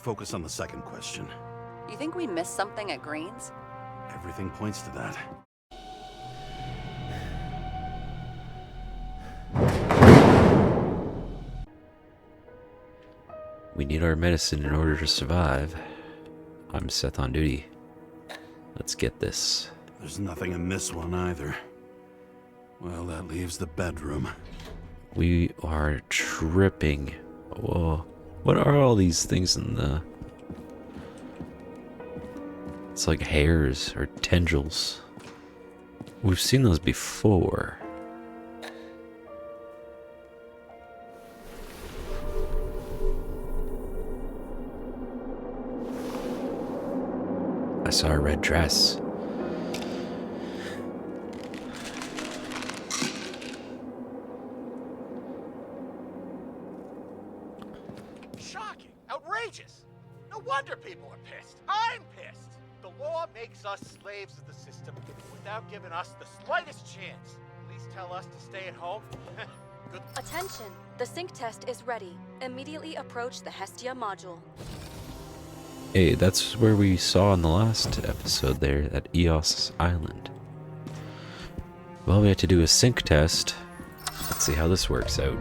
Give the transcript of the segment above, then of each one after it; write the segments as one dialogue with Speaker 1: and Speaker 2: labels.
Speaker 1: focus on the second question.
Speaker 2: You think we missed something at Green's?
Speaker 1: Everything points to that.
Speaker 3: We need our medicine in order to survive. I'm Seth on duty. Let's get this.
Speaker 1: There's nothing in this one either. Well, that leaves the bedroom.
Speaker 3: We are tripping. Whoa. What are all these things in the... It's like hairs or tendrils. We've seen those before. I saw a red dress.
Speaker 4: Shocking! Outrageous! No wonder people are pissed. I'm pissed! The law makes us slaves of the system without giving us the slightest chance. Please tell us to stay at home. Good.
Speaker 5: Attention! The sync test is ready. Immediately approach the Hestia module.
Speaker 3: Hey, that's where we saw in the last episode there, at Eos Island. Well, we had to do a sync test. Let's see how this works out.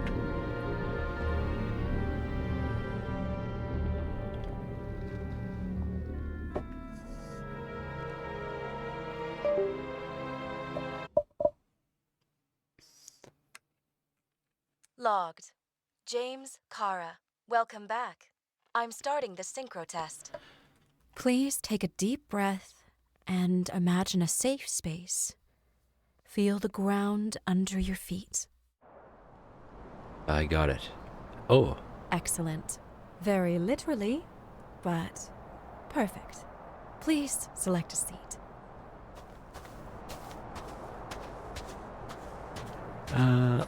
Speaker 5: Logged. James, Karra, welcome back. I'm starting the synchro test. Please take a deep breath and imagine a safe space. Feel the ground under your feet.
Speaker 3: I got it. Oh,
Speaker 5: Excellent. Very literally, but perfect. Please select a seat.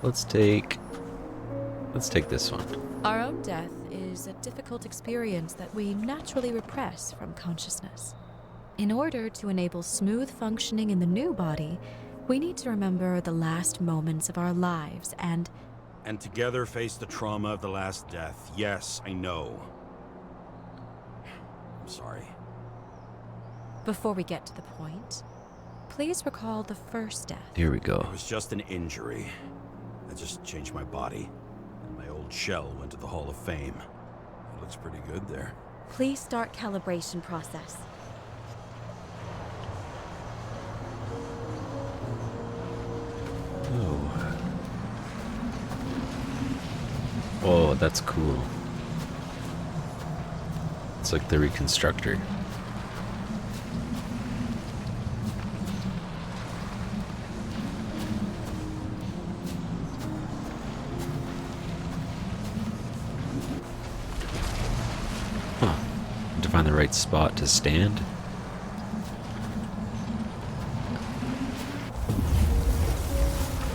Speaker 3: let's take this one.
Speaker 5: Our own death is a difficult experience that we naturally repress from consciousness. In order to enable smooth functioning in the new body, we need to remember the last moments of our lives and
Speaker 1: together face the trauma of the last death. Yes, I know. I'm sorry.
Speaker 5: before we get to the point, please recall the first death.
Speaker 3: Here we go.
Speaker 1: It was just an injury. I just changed my body, and my old shell went to the Hall of Fame. It looks pretty good there.
Speaker 5: Please start calibration process.
Speaker 3: Oh. Oh, that's cool. It's like the reconstructor. Huh. To find the right spot to stand.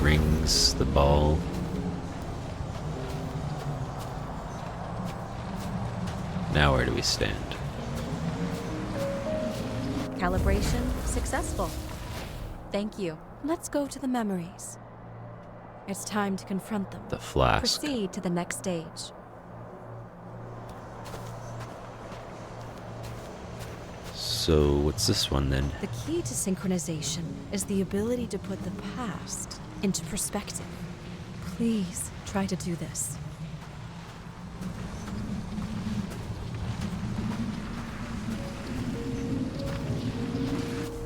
Speaker 3: Rings the ball. Now where do we stand?
Speaker 5: Calibration successful. Thank you. Let's go to the memories. It's time to confront them.
Speaker 3: The flask.
Speaker 5: Proceed to the next stage.
Speaker 3: So what's this one then?
Speaker 5: The key to synchronization is the ability to put the past into perspective. Please try to do this.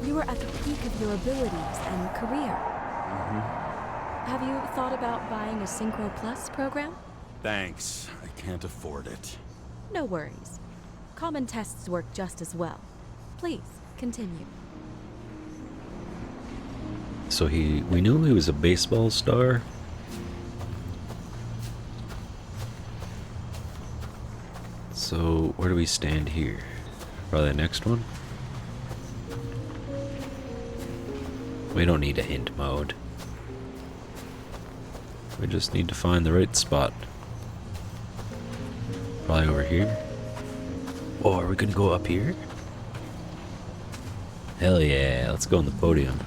Speaker 5: You are at the peak of your abilities and career. Have you thought about buying a Synchro Plus program?
Speaker 1: Thanks. I can't afford it.
Speaker 5: No worries. Common tests work just as well. Please, continue.
Speaker 3: So we knew he was a baseball star. So where do we stand here? Probably the next one? We don't need a hint mode. We just need to find the right spot. Probably over here. Oh, are we gonna go up here? Hell yeah, let's go on the podium.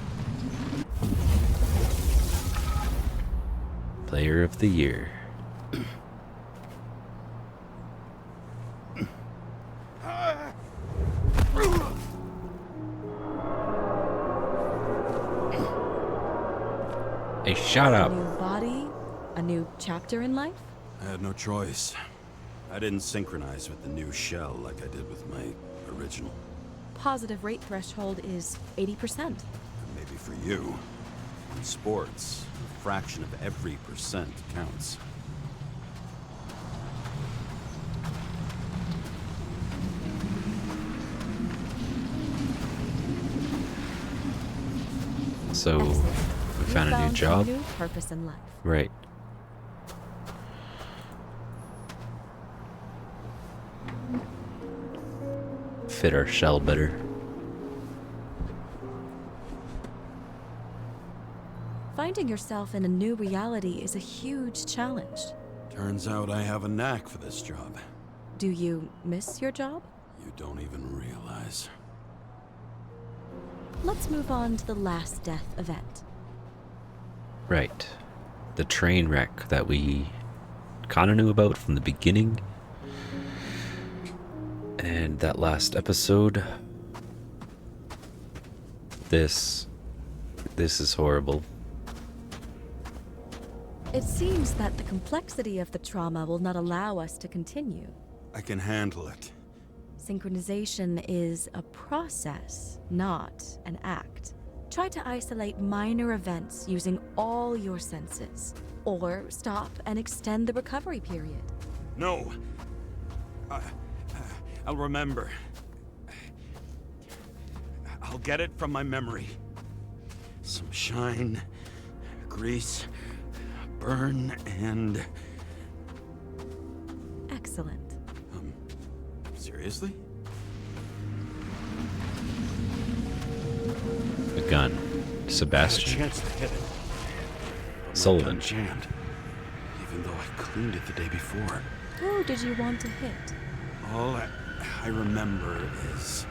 Speaker 3: Player of the Year. Hey, shut
Speaker 5: A
Speaker 3: up.
Speaker 5: new body? A new chapter in life?
Speaker 1: I had no choice. I didn't synchronize with the new shell like I did with my original.
Speaker 5: Positive rate threshold is 80%.
Speaker 1: And maybe for you, in sports, a fraction of every percent counts.
Speaker 3: So, we
Speaker 5: Excellent.
Speaker 3: found a new job.
Speaker 5: New purpose in life.
Speaker 3: Right. Fit our shell better.
Speaker 5: Finding yourself in a new reality is a huge challenge.
Speaker 1: Turns out I have a knack for this job.
Speaker 5: Do you miss your job?
Speaker 1: You don't even realize.
Speaker 5: Let's move on to the last death event.
Speaker 3: Right. The train wreck that we kind of knew about from the beginning. And that last episode. This is horrible.
Speaker 5: It seems that the complexity of the trauma will not allow us to continue.
Speaker 1: I can handle it.
Speaker 5: Synchronization is a process, not an act. Try to isolate minor events using all your senses, or stop and extend the recovery period.
Speaker 1: No. I'll remember. I'll get it from my memory. Some shine, grease, burn, and...
Speaker 5: Excellent.
Speaker 1: Seriously?
Speaker 3: A gun.
Speaker 1: I had a
Speaker 3: Sebastian.
Speaker 1: chance to hit it. But my
Speaker 3: Sullivan.
Speaker 1: gun jammed. Even though I cleaned it the day before.
Speaker 5: Who did you want to hit?
Speaker 1: All I remember is...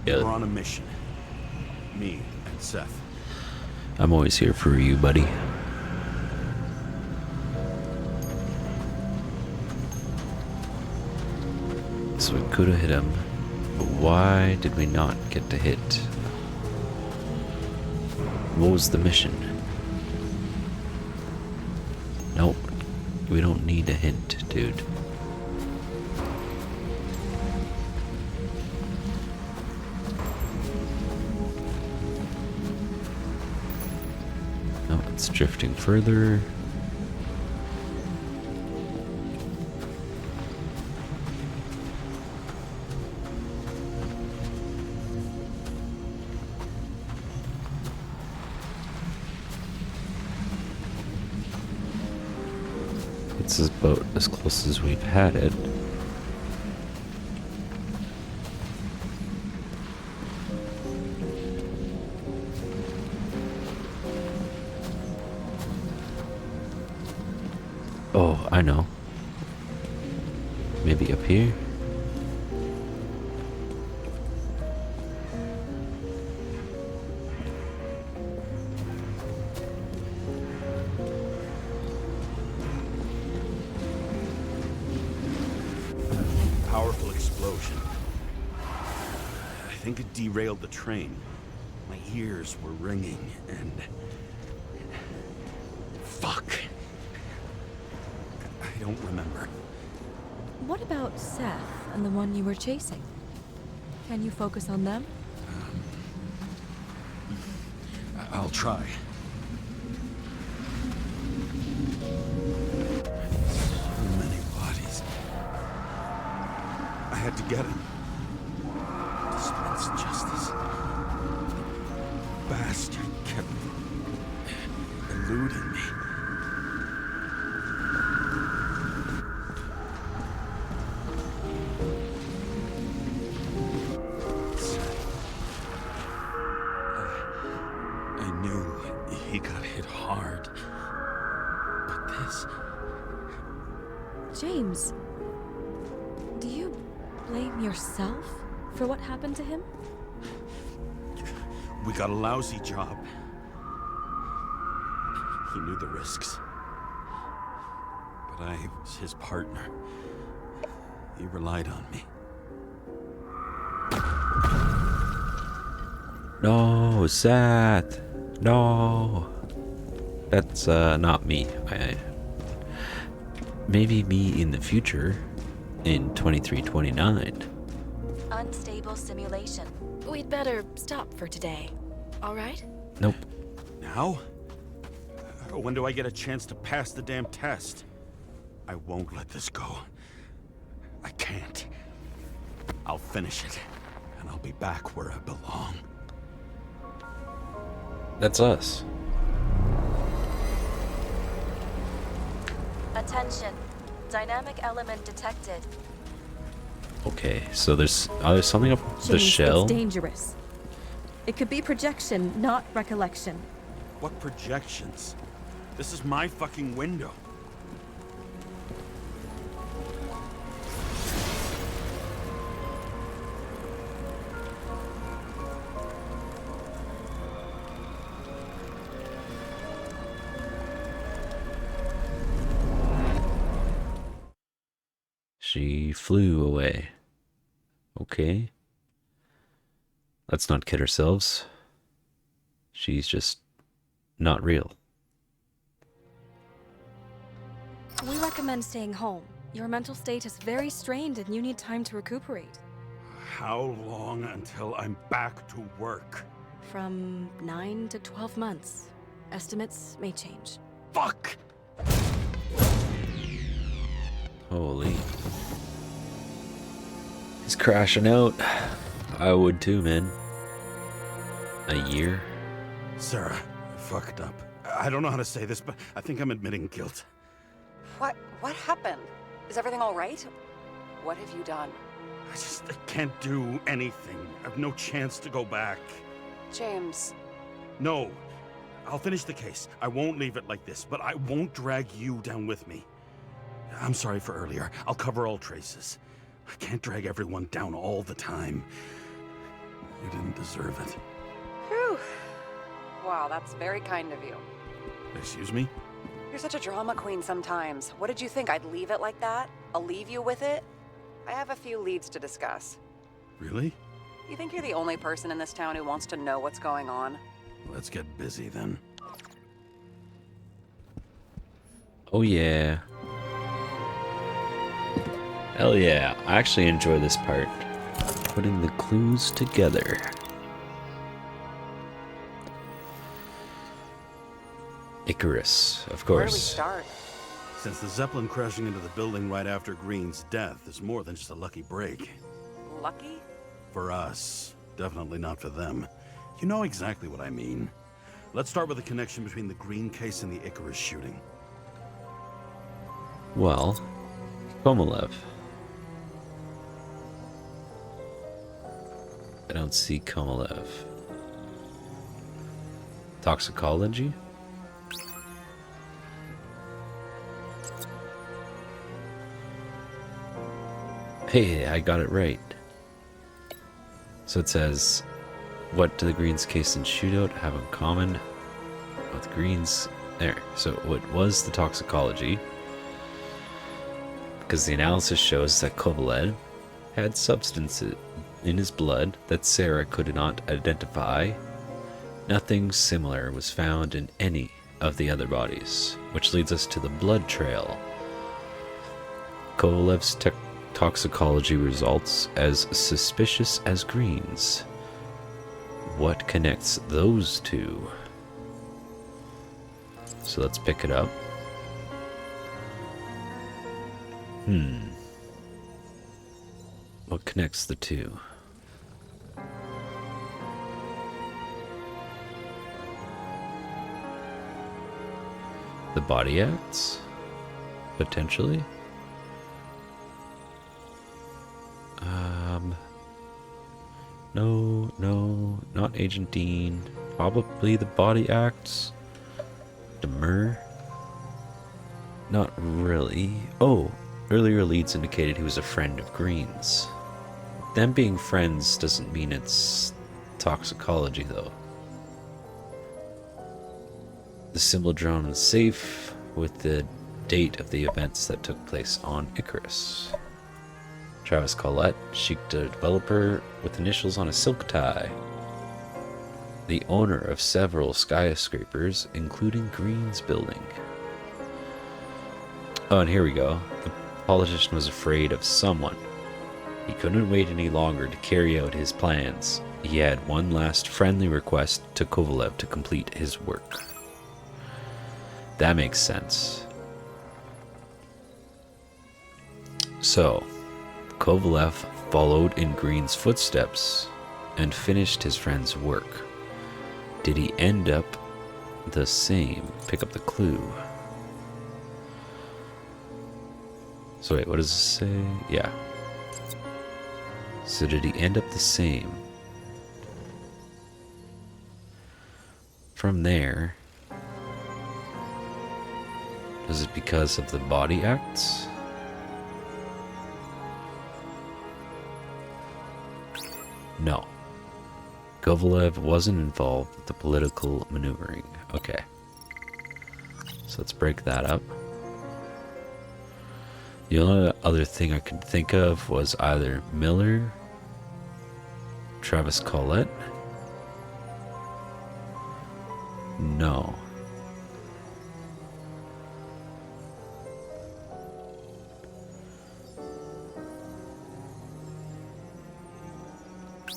Speaker 3: Yeah.
Speaker 1: We're on a mission. Me and Seth.
Speaker 3: I'm always here for you, buddy. So we could have hit him, but why did we not get to hit? What was the mission? Nope, we don't need a hint, dude. No, it's drifting further. It's about as close as we've had it. Oh, I know. Maybe up here?
Speaker 1: Powerful explosion. I think it derailed the train. My ears were ringing and... Fuck. I don't remember.
Speaker 5: What about Seth and the one you were chasing? Can you focus on them?
Speaker 1: I'll try. So many bodies. I had to get him. Dispense justice. Bastard kept eluding me. I knew he got hit hard. But this...
Speaker 5: James, do you blame yourself for what happened to him?
Speaker 1: We got a lousy job. He knew the risks. But I was his partner. He relied on me.
Speaker 3: No, Seth. No. That's not me. Maybe me in the future, in 2329.
Speaker 5: Unstable simulation. We'd better stop for today. All right?
Speaker 3: Nope.
Speaker 1: Now? When do I get a chance to pass the damn test? I won't let this go. I can't. I'll finish it, and I'll be back where I belong.
Speaker 3: That's us.
Speaker 5: Attention. Dynamic element detected.
Speaker 3: Okay, so there's something up the
Speaker 6: James,
Speaker 3: shell.
Speaker 6: It's dangerous. It could be projection, not recollection.
Speaker 1: What projections? This is my fucking window.
Speaker 3: She flew away. Okay. Let's not kid ourselves. She's just not real.
Speaker 6: We recommend staying home. Your mental state is very strained and you need time to recuperate.
Speaker 1: How long until I'm back to work?
Speaker 6: From 9 to 12 months. Estimates may change.
Speaker 1: Fuck!
Speaker 3: Holy. He's crashing out. I would too, man. A year?
Speaker 1: Sara, I fucked up. I don't know how to say this, but I think I'm admitting guilt.
Speaker 2: What happened? Is everything all right? What have you done?
Speaker 1: I can't do anything. I have no chance to go back.
Speaker 2: James,
Speaker 1: No. I'll finish the case. I won't leave it like this, but I won't drag you down with me. I'm sorry for earlier. I'll cover all traces. I can't drag everyone down all the time. You didn't deserve it.
Speaker 2: whew. Wow, that's very kind of you.
Speaker 1: Excuse me?
Speaker 2: You're such a drama queen sometimes. What did you think, I'd leave it like that? I'll leave you with it? I have a few leads to discuss.
Speaker 1: Really?
Speaker 2: You think you're the only person in this town who wants to know what's going on?
Speaker 1: Let's get busy then.
Speaker 3: Oh yeah. Hell yeah. I actually enjoy this part. Putting the clues together. Icarus, of
Speaker 2: Where do we
Speaker 3: course.
Speaker 2: start?
Speaker 1: Since the Zeppelin crashing into the building right after Green's death is more than just a lucky break.
Speaker 2: Lucky?
Speaker 1: For us. Definitely not for them. You know exactly what I mean. Let's start with the connection between the Green case and the Icarus shooting.
Speaker 3: Well, Komolev. I don't see Komolev. Toxicology? Hey, I got it right. So it says, what do the Greens case and shootout have in common with Greens? There. So what was the toxicology? Because the analysis shows that Kovalev had substances in his blood that Sara could not identify. Nothing similar was found in any of the other bodies, which leads us to the blood trail. Kovalev's toxicology results as suspicious as Green's. What connects those two? So let's pick it up. What connects the two? The body acts? Potentially? No, not Agent Dean. Probably the body acts. Demur? Not really. Oh, earlier leads indicated he was a friend of Green's. Them being friends doesn't mean it's toxicology, though. The symbol drawn on the safe with the date of the events that took place on Icarus. Travis Collette, chic developer with initials on a silk tie. the owner of several skyscrapers, including Green's building. Oh, and here we go. The politician was afraid of someone. He couldn't wait any longer to carry out his plans. He had one last friendly request to Kovalev to complete his work. That makes sense. So, Kovalev followed in Green's footsteps and finished his friend's work. Did he end up the same? Pick up the clue. So wait, what does it say? Yeah. So did he end up the same? From there, is it because of the body acts? No. Kovalev wasn't involved with the political maneuvering. Okay. So let's break that up. The only other thing I could think of was either Miller, Travis Collette. No.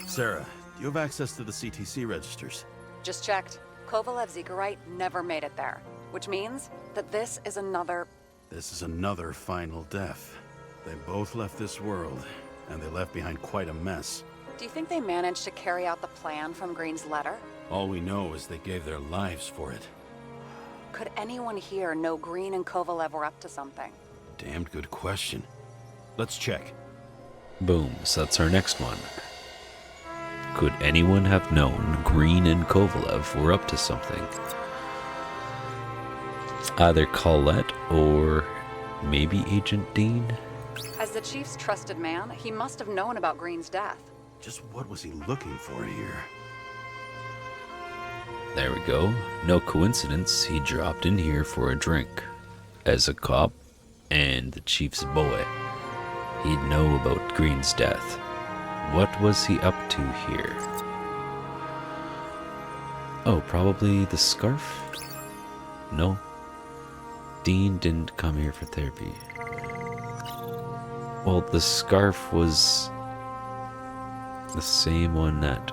Speaker 1: Sara, do you have access to the CTC registers?
Speaker 2: Just checked. Kovalev's Icarus never made it there, which means that this is another
Speaker 1: final death. They both left this world, and they left behind quite a mess.
Speaker 2: Do you think they managed to carry out the plan from Green's letter?
Speaker 1: All we know is they gave their lives for it.
Speaker 2: Could anyone here know Green and Kovalev were up to something?
Speaker 1: Damned good question. Let's check.
Speaker 3: Boom, so that's our next one. Could anyone have known Green and Kovalev were up to something? Either Colette or maybe Agent Dean?
Speaker 2: As the chief's trusted man, he must have known about Green's death.
Speaker 1: Just what was he looking for here?
Speaker 3: There we go. No coincidence, he dropped in here for a drink. As a cop and the chief's boy, he'd know about Green's death. What was he up to here? Oh, probably the scarf? No. Dean didn't come here for therapy. Well, the scarf was the same one that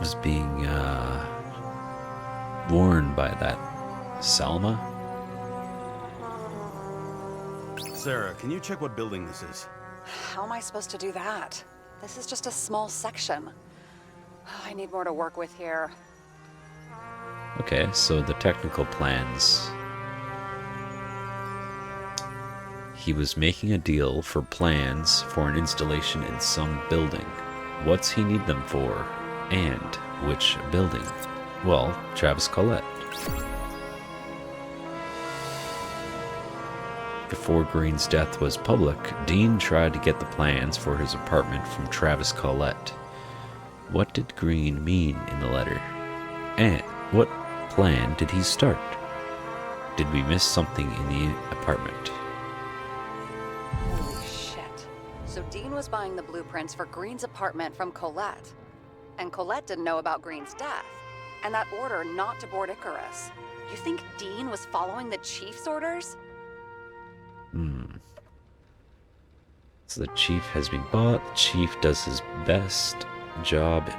Speaker 3: was being worn by that Salma.
Speaker 1: Sara, can you check what building this is?
Speaker 2: How am I supposed to do that? This is just a small section. I need more to work with here.
Speaker 3: Okay, so the technical plans. He was making a deal for plans for an installation in some building. What's he need them for? And which building? Well, Travis Collette. Before Green's death was public, Dean tried to get the plans for his apartment from Travis Collette. What did Green mean in the letter? And what plan did he start? Did we miss something in the apartment?
Speaker 2: Holy shit. So Dean was buying the blueprints for Green's apartment from Colette. And Colette didn't know about Green's death. And that order not to board Icarus. You think Dean was following the chief's orders?
Speaker 3: So the chief has been bought. The chief does his best job,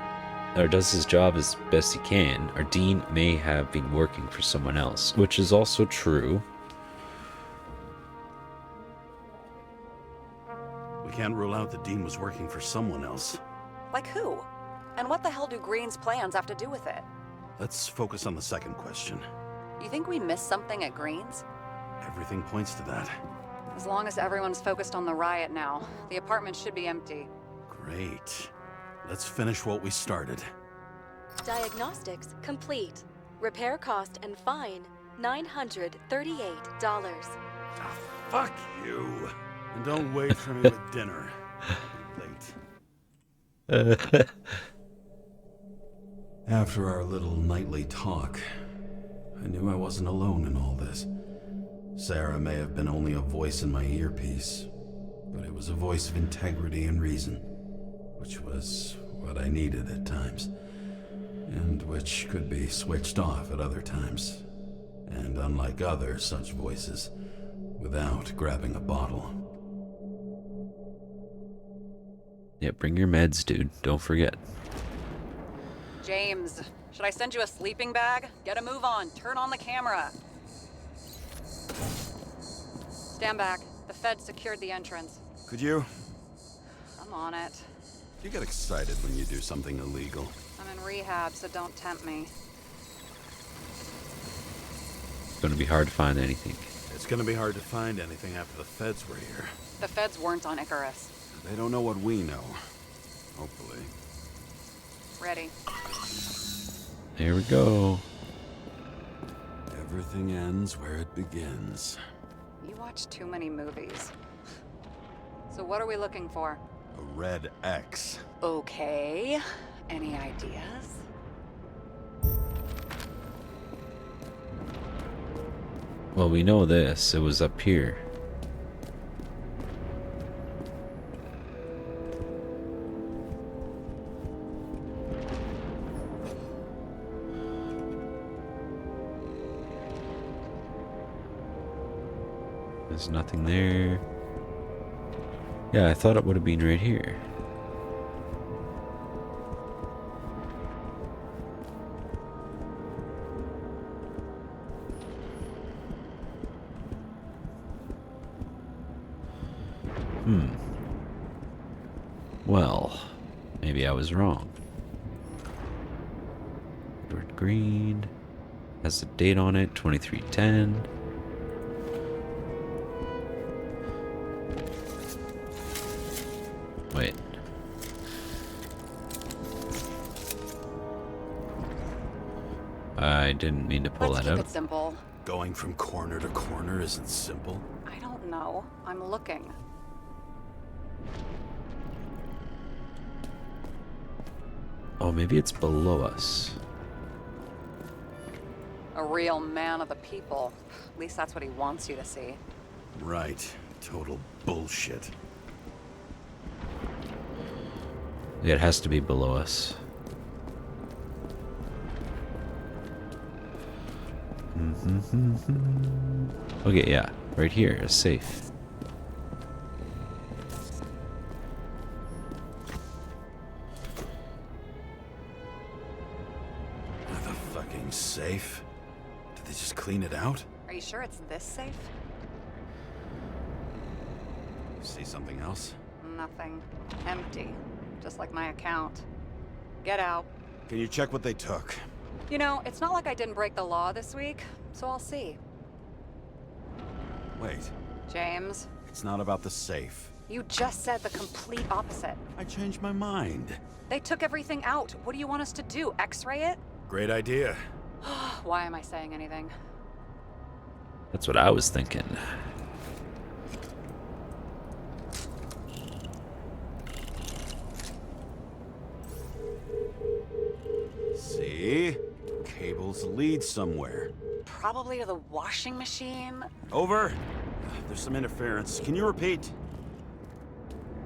Speaker 3: or does his job as best he can. Or Dean may have been working for someone else, which is also true.
Speaker 1: We can't rule out that Dean was working for someone else.
Speaker 2: Like who? And what the hell do Green's plans have to do with it?
Speaker 1: Let's focus on the second question.
Speaker 2: You think we missed something at Green's?
Speaker 1: Everything points to that.
Speaker 2: As long as everyone's focused on the riot now, the apartment should be empty.
Speaker 1: Great. Let's finish what we started.
Speaker 6: Diagnostics complete. Repair cost and fine $938.
Speaker 1: Ah, fuck you. And don't wait for me with dinner. I'll be late. After our little nightly talk, I knew I wasn't alone in all this. Sara may have been only a voice in my earpiece, but it was a voice of integrity and reason, which was what I needed at times, and which could be switched off at other times. And unlike other such voices, without grabbing a bottle.
Speaker 3: Yeah, bring your meds, dude. Don't forget.
Speaker 2: James, should I send you a sleeping bag? Get a move on. Turn on the camera. Stand back. The Fed secured the entrance.
Speaker 1: Could you?
Speaker 2: I'm on it.
Speaker 1: You get excited when you do something illegal.
Speaker 2: I'm in rehab, so don't tempt me.
Speaker 3: It's going to be hard to find anything.
Speaker 1: It's gonna be hard to find anything after the feds were here.
Speaker 2: The Feds weren't on Icarus.
Speaker 1: They don't know what we know. Hopefully.
Speaker 2: Ready.
Speaker 3: Here we go.
Speaker 1: Everything ends where it begins.
Speaker 2: You watch too many movies. So what are we looking for?
Speaker 1: A red X.
Speaker 2: Okay. Any ideas?
Speaker 3: Well, we know this. It was up here. There's nothing there. Yeah, I thought it would have been right here. Well, maybe I was wrong. Edward Green has a date on it, 2310. Wait. I didn't mean to pull
Speaker 2: Let's
Speaker 3: that
Speaker 2: keep
Speaker 3: out.
Speaker 2: it simple.
Speaker 1: Going from corner to corner isn't simple.
Speaker 2: I don't know. I'm looking.
Speaker 3: Oh, maybe it's below us.
Speaker 2: A real man of the people. At least that's what he wants you to see.
Speaker 1: Right. Total bullshit.
Speaker 3: Yeah, it has to be below us. Okay, yeah. Right here, a safe.
Speaker 1: The fucking safe? Did they just clean it out?
Speaker 2: Are you sure it's this safe?
Speaker 1: See something else?
Speaker 2: Nothing. Empty. Just like my account. Get out.
Speaker 1: Can you check what they took?
Speaker 2: You know, it's not like I didn't break the law this week, so I'll see.
Speaker 1: Wait.
Speaker 2: James,
Speaker 1: It's not about the safe.
Speaker 2: you just said the complete opposite.
Speaker 1: I changed my mind.
Speaker 2: They took everything out. What do you want us to do? X-ray it?
Speaker 1: Great idea.
Speaker 2: Why am I saying anything?
Speaker 3: That's what I was thinking.
Speaker 1: See? Cables lead somewhere.
Speaker 2: Probably to the washing machine.
Speaker 1: Over. There's some interference. Can you repeat?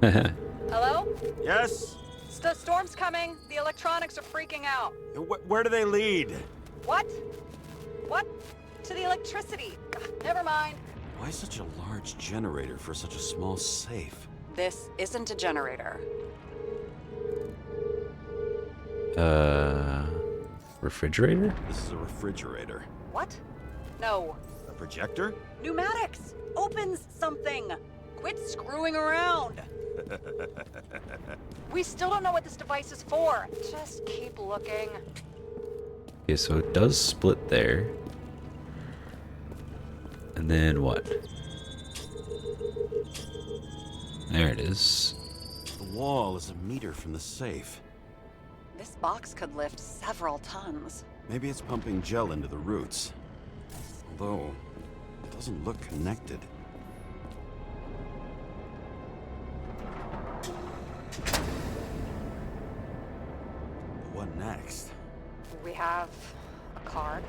Speaker 2: Hello?
Speaker 1: Yes?
Speaker 2: Storm's coming. The electronics are freaking out.
Speaker 1: Where do they lead?
Speaker 2: What? What? To the electricity. Never mind.
Speaker 1: Why such a large generator for such a small safe?
Speaker 2: This isn't a generator.
Speaker 3: Refrigerator?
Speaker 1: This is a refrigerator.
Speaker 2: What? No.
Speaker 1: A projector?
Speaker 2: Pneumatics! Opens something! Quit screwing around! We still don't know what this device is for. Just keep looking.
Speaker 3: Okay, so it does split there. And then what? There it is.
Speaker 1: The wall is a meter from the safe.
Speaker 2: This box could lift several tons.
Speaker 1: Maybe it's pumping gel into the roots. Although, it doesn't look connected. What next?
Speaker 2: We have a card.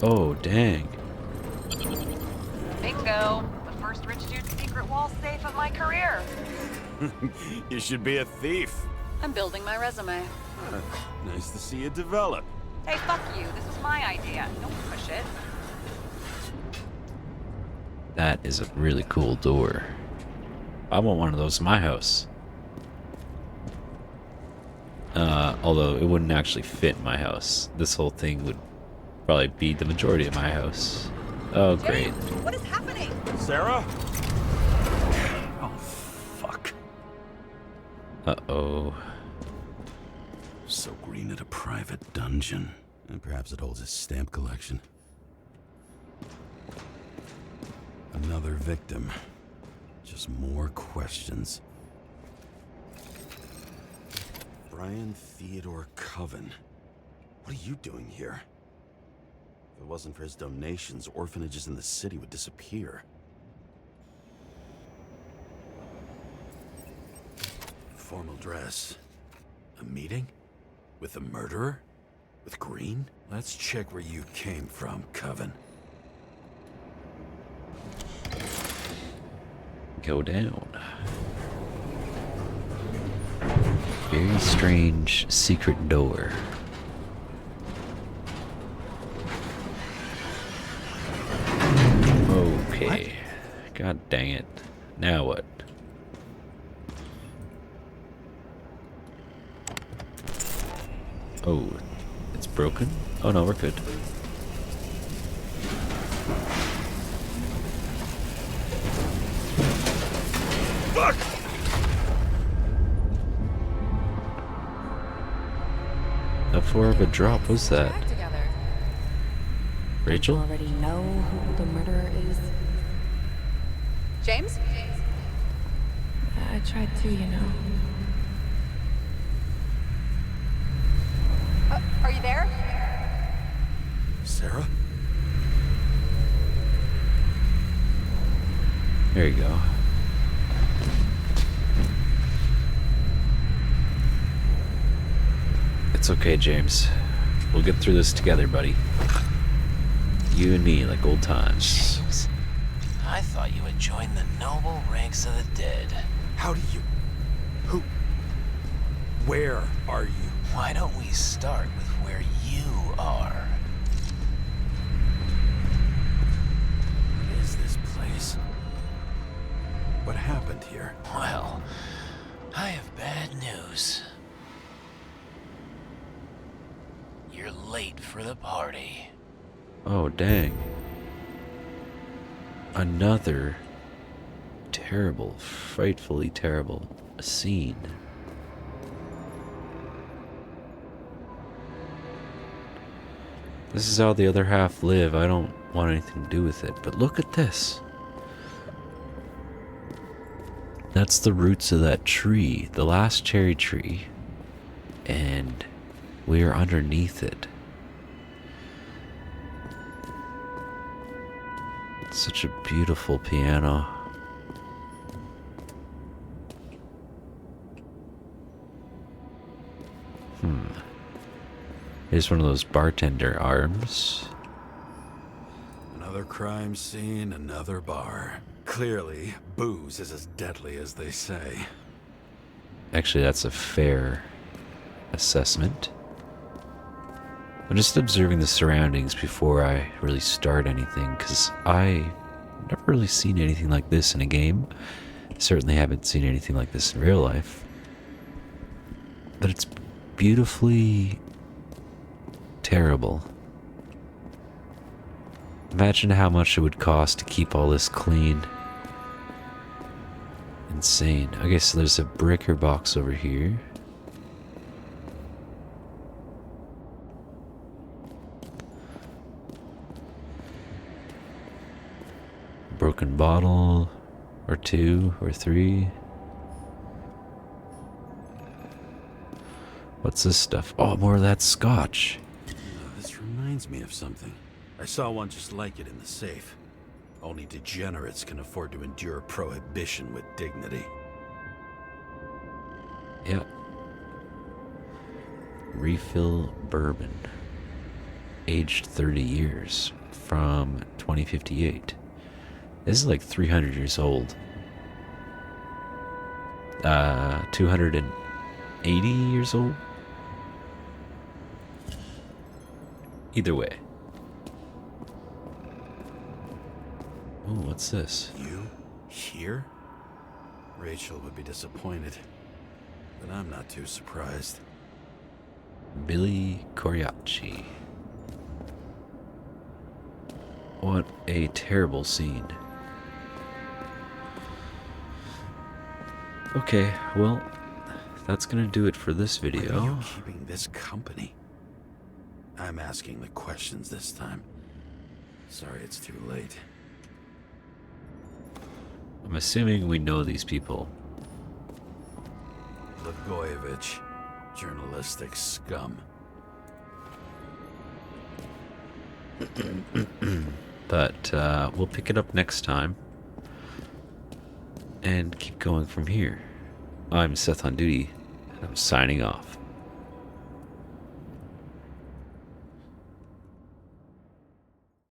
Speaker 3: Oh, dang.
Speaker 2: Bingo! The first rich dude's secret wall safe of my career.
Speaker 1: You should be a thief.
Speaker 2: I'm building my resume.
Speaker 1: Nice to see you develop.
Speaker 2: Hey, fuck you. This was my idea. Don't push it.
Speaker 3: That is a really cool door. I want one of those in my house. Although it wouldn't actually fit in my house. This whole thing would probably be the majority of my house. Oh, great.
Speaker 2: What is happening?
Speaker 1: Sara? Oh, fuck.
Speaker 3: Uh-oh.
Speaker 1: So Green at a private dungeon. And perhaps it holds his stamp collection. Another victim. Just more questions. Brian Theodore Coven. What are you doing here? If it wasn't for his donations, orphanages in the city would disappear. Formal dress. A meeting? With the murderer? With Green? Let's check where you came from, Coven.
Speaker 3: Go down. Very strange secret door. Okay. God dang it. Now what? Oh, it's broken? Oh no, we're good.
Speaker 1: Fuck!
Speaker 3: How far of a drop was that?
Speaker 6: Back together.
Speaker 3: Rachel?
Speaker 6: Already know who the murderer is.
Speaker 2: James?
Speaker 6: I tried to, you know.
Speaker 2: Are you there?
Speaker 1: Sara?
Speaker 3: There you go. It's okay, James. We'll get through this together, buddy. You and me, like old times.
Speaker 7: James, I thought you had joined the noble ranks of the dead.
Speaker 1: How do you... Who... Where are you?
Speaker 7: Why don't we start with where you are?
Speaker 1: What is this place? What happened here?
Speaker 7: Well, I have bad news. You're late for the party.
Speaker 3: Oh, dang. Another terrible, frightfully terrible scene. This is how the other half live. I don't want anything to do with it. But look at this. That's the roots of that tree, the last cherry tree. And we are underneath it. Such a beautiful piano. Here's one of those bartender arms.
Speaker 1: Another crime scene, another bar. Clearly, booze is as deadly as they say.
Speaker 3: Actually, that's a fair assessment. I'm just observing the surroundings before I really start anything, because I never really seen anything like this in a game. Certainly haven't seen anything like this in real life. But it's beautifully terrible. Imagine how much it would cost to keep all this clean. Insane. Okay, so there's a breaker box over here. Broken bottle, or 2, or 3. What's this stuff? Oh, more of that scotch.
Speaker 1: This reminds me of something. I saw one just like it in the safe. Only degenerates can afford to endure prohibition with dignity.
Speaker 3: Yeah. Refill bourbon. Aged 30 years from 2058. This is like 300 years old. 280 years old? Either way. Oh, what's this?
Speaker 1: You? Here? Rachel would be disappointed. But I'm not too surprised.
Speaker 3: Billy Coriacci. What a terrible scene. Okay, well, that's gonna do it for this
Speaker 1: Why are
Speaker 3: video.
Speaker 1: you keeping this company? I'm asking the questions this time. Sorry it's too late.
Speaker 3: I'm assuming we know these people.
Speaker 1: Blagojevich, journalistic scum.
Speaker 3: But we'll pick it up next time and keep going from here. I'm Seth on Duty, and I'm signing off.